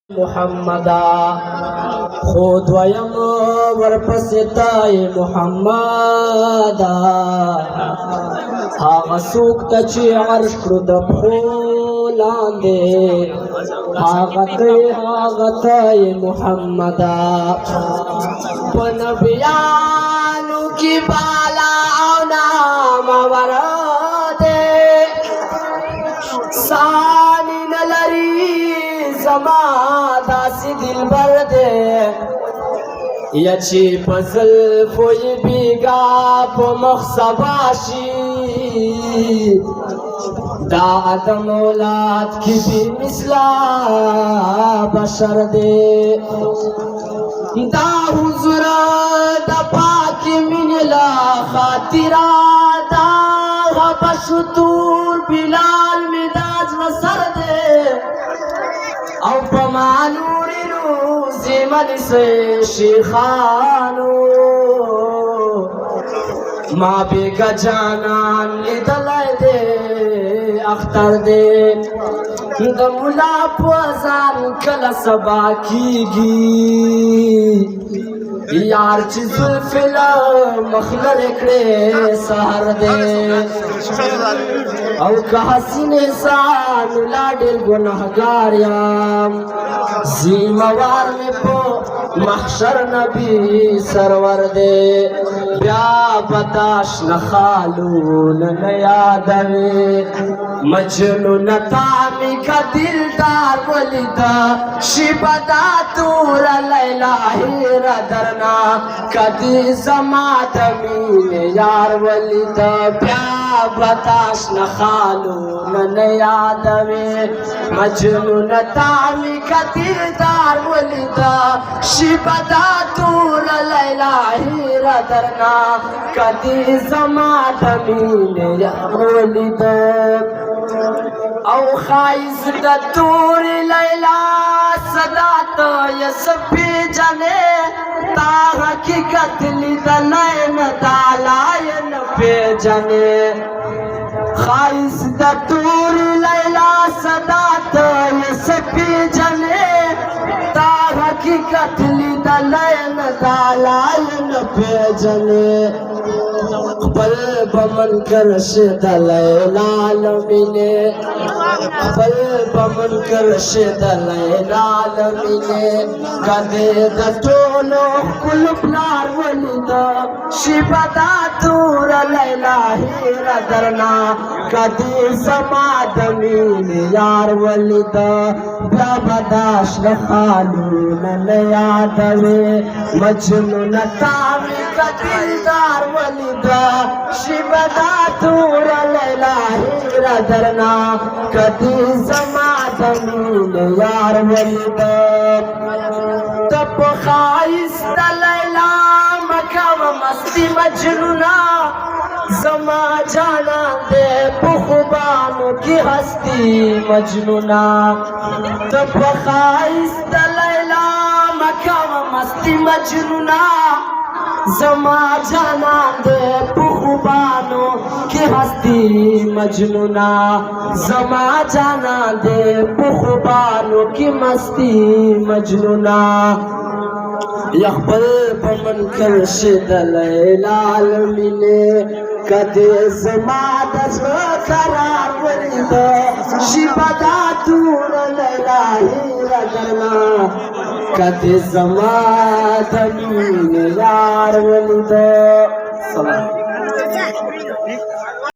मुहम्मदा खुद वयम वरपसिताय मुहम्मदा हाग सूक्त ची अर्श कृद फूलांदे हागताय मुहम्मदा पनबियानु की बाला नाम वरदे सानी नलरी समादा सी दिल भर दे याची पजल फोई बीगा पो मखसबाशी दा आदम औलाद की भी मिसला बशर दे दा हुजूर दा पाकी मिनला खातिरा दा बशतूर बिलाल मिदाज वसर दे औ पमानूरी रूज़ी मन से शेखानो माँ बेगा जानान लिदलाई दे अख्तर दे दमुला पुआजान कला सबा कीगी यार चिज़ुल फिला मखलर एकड़े सहर दे औ कहसीने सान लाडे गुनहगार याम ज़िम्मेवार में पो महशर नबी सरवर दे ब्या बताश न खालून न यादवे मजनून तामी का दिलदार वलिदा शिबदा तूर लैला हीरा दरना कदी जमात मीन यार वलिदा ब्या बताश न खालून न यादवे मजनून तामी का दिलदार वलिदा शिबदा तूर लैला हीरा दरना कदी जमात मीन यार वलिदा औ खाइज द तूर लैला सदा तो ये सब भी जाने ता हकीकत लिद नैन दालायन पे जाने खाइज द तूर लैला सदा तो ये सब भी जाने ता हकीकत लिद नैन दालायन पे जाने बल बमन कर शिद लैलाल मिने बल बमन कर शिद लैलाल मिने कदे दटोनो कुलपनार वलिदा शिबदा तूर लैला हीरा दरना कदे समाद मीन यार वलिदा ब्ला बदाश न खालून न यादवे मजनून तामी का दिलदार वलिदा शिबदा तूर लैला हीरा दरना कदी जमात मीन यार वलिदा तब खाइस द लैला मका व मस्ती मजनूना जमा जाना दे पुखबानों की हस्ती मजनूना तब खाइस द लैला मका व मस्ती मजनूना जमा जाना दे पुखबानों की हस्ती मजनूना जमा जाना दे पुखबानों की मस्ती मजनूना यखबल बमन कर शिद लैलाल मिने कदे जमा दस करार वलिदा शिबदा तूर लैला हीरा दरना कदे जमा दमीन यार वलिदा सलाम।